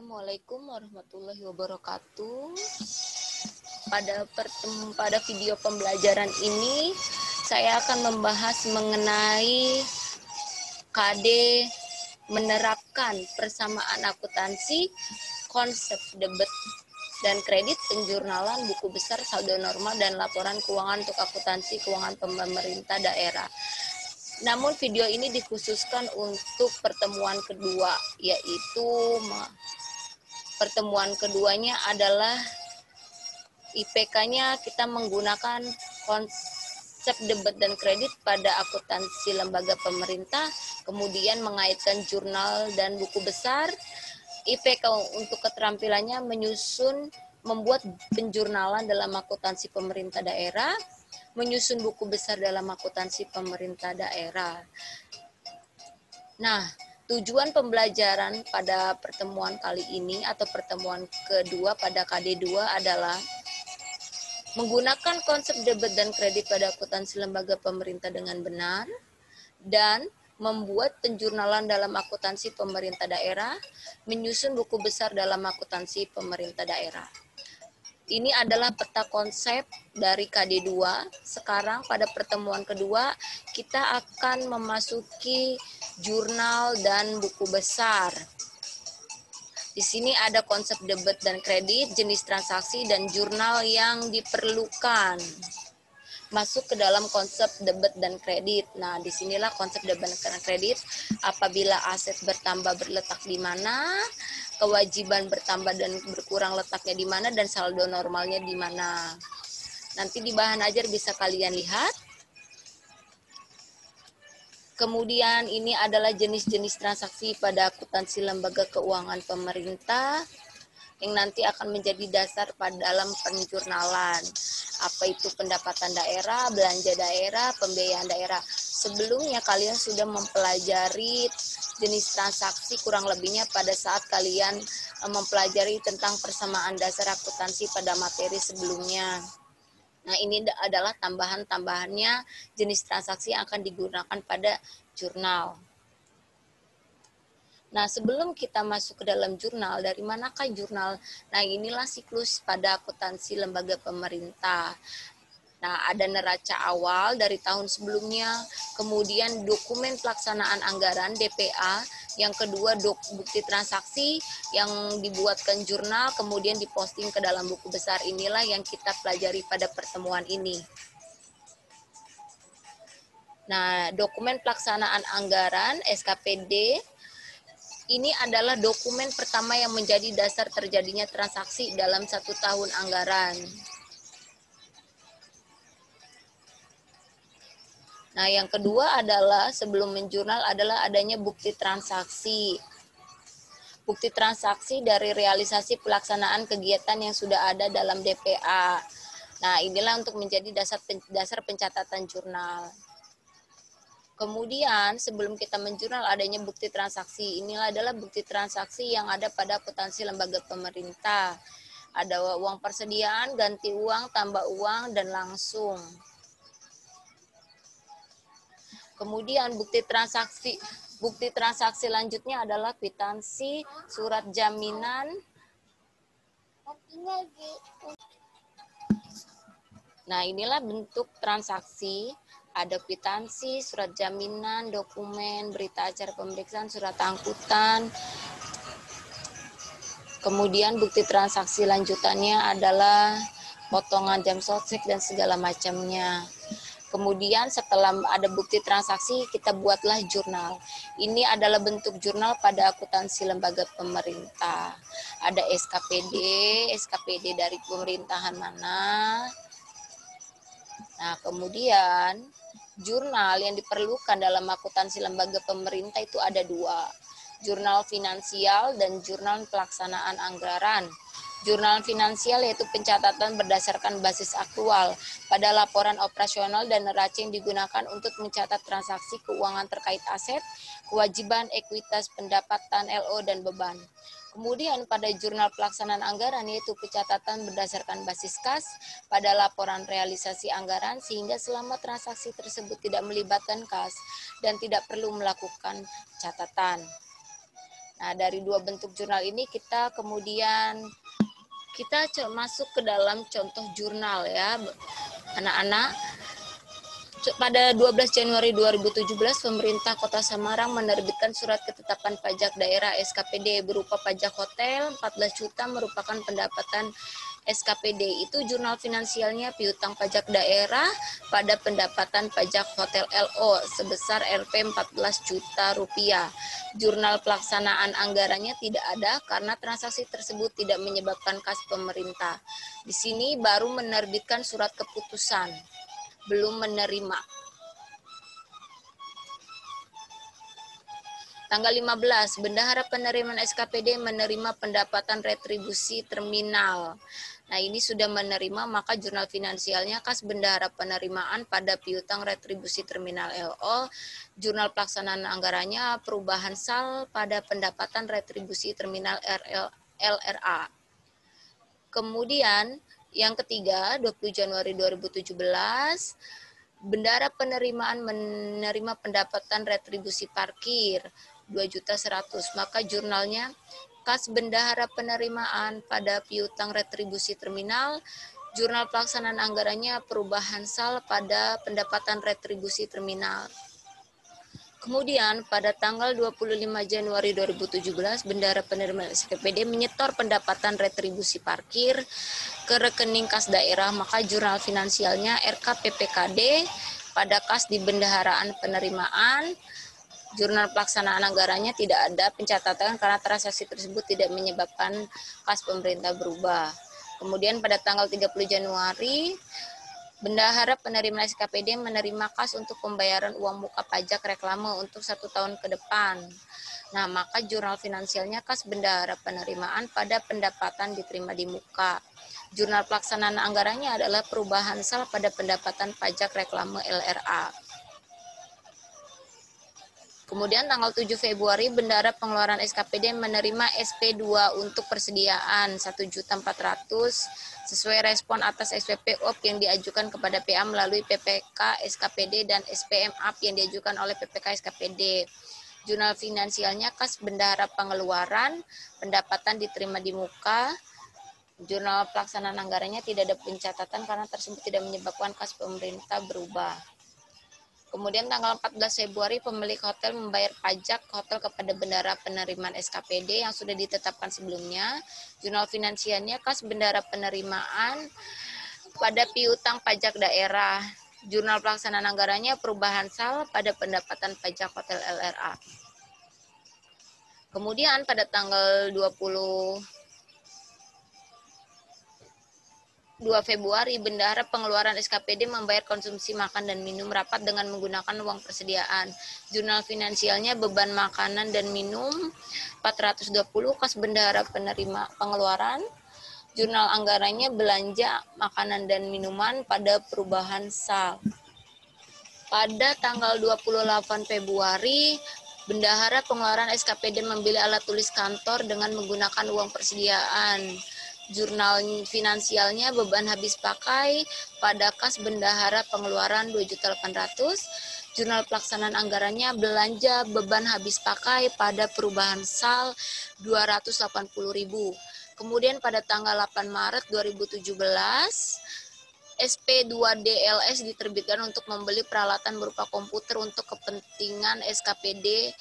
Assalamualaikum warahmatullahi wabarakatuh. Pada video pembelajaran ini saya akan membahas mengenai KD menerapkan persamaan akuntansi, konsep debit dan kredit, penjurnalan, buku besar, saldo normal, dan laporan keuangan untuk akuntansi keuangan pemerintah daerah. Namun video ini dikhususkan untuk pertemuan kedua, yaitu pertemuan keduanya adalah IPK-nya kita menggunakan konsep debit dan kredit pada akuntansi lembaga pemerintah, kemudian mengaitkan jurnal dan buku besar. IPK untuk keterampilannya membuat penjurnalan dalam akuntansi pemerintah daerah, menyusun buku besar dalam akuntansi pemerintah daerah. Nah, tujuan pembelajaran pada pertemuan kali ini atau pertemuan kedua pada KD2 adalah menggunakan konsep debit dan kredit pada akuntansi lembaga pemerintah dengan benar dan membuat penjurnalan dalam akuntansi pemerintah daerah, menyusun buku besar dalam akuntansi pemerintah daerah. Ini adalah peta konsep dari KD2. Sekarang pada pertemuan kedua kita akan memasuki jurnal dan buku besar. Di sini ada konsep debit dan kredit, jenis transaksi, dan jurnal yang diperlukan. Masuk ke dalam konsep debit dan kredit. Nah, disinilah konsep debit dan kredit. Apabila aset bertambah berletak di mana, kewajiban bertambah dan berkurang letaknya di mana, dan saldo normalnya di mana. Nanti di bahan ajar bisa kalian lihat. Kemudian ini adalah jenis-jenis transaksi pada akuntansi lembaga keuangan pemerintah yang nanti akan menjadi dasar pada dalam penjurnalan. Apa itu pendapatan daerah, belanja daerah, pembiayaan daerah. Sebelumnya kalian sudah mempelajari jenis transaksi kurang lebihnya pada saat kalian mempelajari tentang persamaan dasar akuntansi pada materi sebelumnya. Nah, ini adalah tambahan-tambahannya jenis transaksi yang akan digunakan pada jurnal. Nah, sebelum kita masuk ke dalam jurnal, dari manakah jurnal? Nah, inilah siklus pada akuntansi lembaga pemerintah. Nah, ada neraca awal dari tahun sebelumnya, kemudian dokumen pelaksanaan anggaran DPA, yang kedua bukti transaksi yang dibuatkan jurnal, kemudian diposting ke dalam buku besar. Inilah yang kita pelajari pada pertemuan ini. Nah, dokumen pelaksanaan anggaran SKPD ini adalah dokumen pertama yang menjadi dasar terjadinya transaksi dalam satu tahun anggaran. Nah, yang kedua adalah sebelum menjurnal adalah adanya bukti transaksi. Bukti transaksi dari realisasi pelaksanaan kegiatan yang sudah ada dalam DPA. Nah, inilah untuk menjadi dasar pencatatan jurnal. Kemudian sebelum kita menjurnal adanya bukti transaksi. Inilah adalah bukti transaksi yang ada pada akuntansi lembaga pemerintah. Ada uang persediaan, ganti uang, tambah uang, dan langsung. Kemudian bukti transaksi lanjutnya adalah kwitansi, surat jaminan. Nah, inilah bentuk transaksi. Ada kwitansi, surat jaminan, dokumen, berita acara pemeriksaan, surat angkutan. Kemudian bukti transaksi lanjutannya adalah potongan jam sostek dan segala macamnya. Kemudian setelah ada bukti transaksi, kita buatlah jurnal. Ini adalah bentuk jurnal pada akuntansi lembaga pemerintah. Ada SKPD dari pemerintahan mana. Nah, kemudian jurnal yang diperlukan dalam akuntansi lembaga pemerintah itu ada dua. Jurnal finansial dan jurnal pelaksanaan anggaran. Jurnal finansial yaitu pencatatan berdasarkan basis aktual pada laporan operasional dan neraca yang digunakan untuk mencatat transaksi keuangan terkait aset, kewajiban, ekuitas, pendapatan, LO, dan beban. Kemudian pada jurnal pelaksanaan anggaran yaitu pencatatan berdasarkan basis kas pada laporan realisasi anggaran sehingga selama transaksi tersebut tidak melibatkan kas dan tidak perlu melakukan catatan. Nah, dari dua bentuk jurnal ini kita kemudian masuk ke dalam contoh jurnal ya, anak-anak. Pada 12 Januari 2017, pemerintah Kota Semarang menerbitkan surat ketetapan pajak daerah SKPD berupa pajak hotel 14 juta merupakan pendapatan SKPD. Itu jurnal finansialnya piutang pajak daerah pada pendapatan pajak hotel LO sebesar Rp 14 juta rupiah. Jurnal pelaksanaan anggarannya tidak ada karena transaksi tersebut tidak menyebabkan kas pemerintah. Di sini baru menerbitkan surat keputusan, belum menerima. Tanggal 15, Bendahara Penerimaan SKPD menerima pendapatan retribusi terminal. Nah, ini sudah menerima, maka jurnal finansialnya kas Bendahara Penerimaan pada piutang retribusi terminal LO, jurnal pelaksanaan anggarannya perubahan sal pada pendapatan retribusi terminal LRA. Kemudian, yang ketiga, 20 Januari 2017, Bendahara Penerimaan menerima pendapatan retribusi parkir 2.100.000, maka jurnalnya kas Bendahara Penerimaan pada piutang retribusi terminal, jurnal pelaksanaan anggarannya perubahan sal pada pendapatan retribusi terminal. Kemudian pada tanggal 25 Januari 2017, Bendahara Penerimaan SKPD menyetor pendapatan retribusi parkir ke rekening kas daerah, maka jurnal finansialnya RKPPKD pada kas di Bendaharaan Penerimaan. Jurnal pelaksanaan anggarannya tidak ada pencatatan karena transaksi tersebut tidak menyebabkan kas pemerintah berubah. Kemudian pada tanggal 30 Januari, Bendahara Penerimaan SKPD menerima kas untuk pembayaran uang muka pajak reklame untuk 1 tahun ke depan. Nah, maka jurnal finansialnya kas Bendahara Penerimaan pada pendapatan diterima di muka. Jurnal pelaksanaan anggarannya adalah perubahan sal pada pendapatan pajak reklame LRA. Kemudian tanggal 7 Februari, Bendahara Pengeluaran SKPD menerima SP2 untuk persediaan 1.400.000 sesuai respon atas SPP OP yang diajukan kepada PA melalui PPK SKPD dan SPM AP yang diajukan oleh PPK SKPD. Jurnal finansialnya kas Bendahara Pengeluaran, pendapatan diterima di muka. Jurnal pelaksanaan anggarannya tidak ada pencatatan karena tersebut tidak menyebabkan kas pemerintah berubah. Kemudian tanggal 14 Februari pemilik hotel membayar pajak hotel kepada Bendahara Penerimaan SKPD yang sudah ditetapkan sebelumnya. Jurnal finansialnya kas Bendahara Penerimaan pada piutang pajak daerah. Jurnal pelaksanaan anggarannya perubahan sal pada pendapatan pajak hotel LRA. Kemudian pada tanggal 22 Februari, Bendahara Pengeluaran SKPD membayar konsumsi makan dan minum rapat dengan menggunakan uang persediaan. Jurnal finansialnya beban makanan dan minum 420 kas Bendahara Penerima Pengeluaran. Jurnal anggarannya belanja makanan dan minuman pada perubahan sal. Pada tanggal 28 Februari, Bendahara Pengeluaran SKPD membeli alat tulis kantor dengan menggunakan uang persediaan. Jurnal finansialnya beban habis pakai pada kas Bendahara Pengeluaran 2.800.000. Jurnal pelaksanaan anggarannya belanja beban habis pakai pada perubahan sal 280.000. Kemudian pada tanggal 8 Maret 2017, SP2DLS diterbitkan untuk membeli peralatan berupa komputer untuk kepentingan SKPD.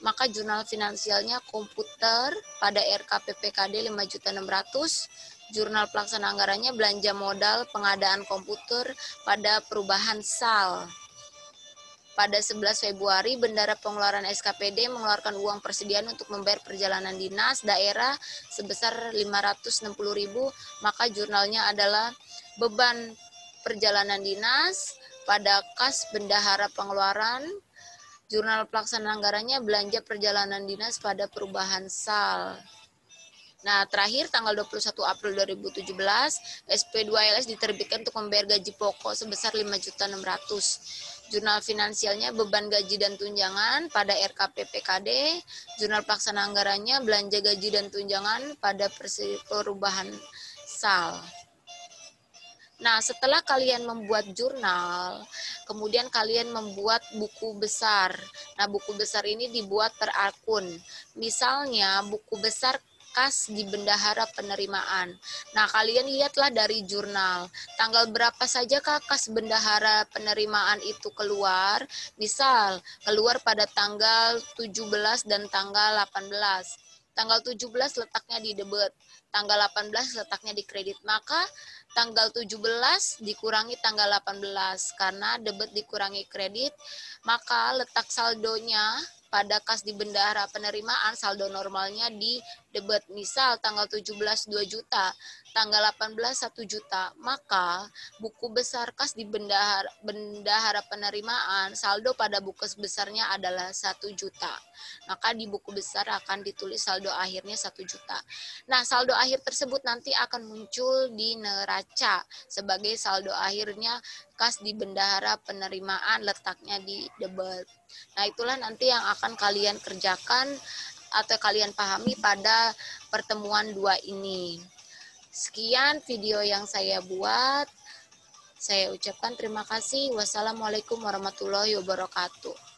Maka jurnal finansialnya komputer pada RKPPKD 5.600.000, jurnal pelaksana anggarannya belanja modal pengadaan komputer pada perubahan sal. Pada 11 Februari, Bendahara Pengeluaran SKPD mengeluarkan uang persediaan untuk membayar perjalanan dinas daerah sebesar 560.000, maka jurnalnya adalah beban perjalanan dinas pada kas Bendahara Pengeluaran. Jurnal pelaksanaan anggarannya belanja perjalanan dinas pada perubahan sal. Nah, terakhir tanggal 21 April 2017, SP2LS diterbitkan untuk membayar gaji pokok sebesar 5.600.000. Jurnal finansialnya beban gaji dan tunjangan pada RKPPKD. Jurnal pelaksanaan anggarannya belanja gaji dan tunjangan pada perubahan sal. Nah, setelah kalian membuat jurnal, kemudian kalian membuat buku besar. Nah, buku besar ini dibuat per akun. Misalnya, buku besar kas di bendahara penerimaan. Nah, kalian lihatlah dari jurnal, tanggal berapa saja kas bendahara penerimaan itu keluar. Misal, keluar pada tanggal 17 dan tanggal 18. Tanggal 17 letaknya di debit, tanggal 18 letaknya di kredit. Maka tanggal 17 dikurangi tanggal 18 karena debit dikurangi kredit, maka letak saldonya pada kas di bendahara penerimaan saldo normalnya di debit. Misal tanggal 17 2 juta, tanggal 18 1 juta, maka buku besar kas di bendahara penerimaan saldo pada buku besarnya adalah 1 juta. Maka di buku besar akan ditulis saldo akhirnya 1 juta. Nah, saldo akhir tersebut nanti akan muncul di neraca sebagai saldo akhirnya kas di bendahara penerimaan letaknya di debit. Nah, itulah nanti yang akan kalian kerjakan atau kalian pahami pada pertemuan 2 ini. Sekian video yang saya buat. Saya ucapkan terima kasih. Wassalamualaikum warahmatullahi wabarakatuh.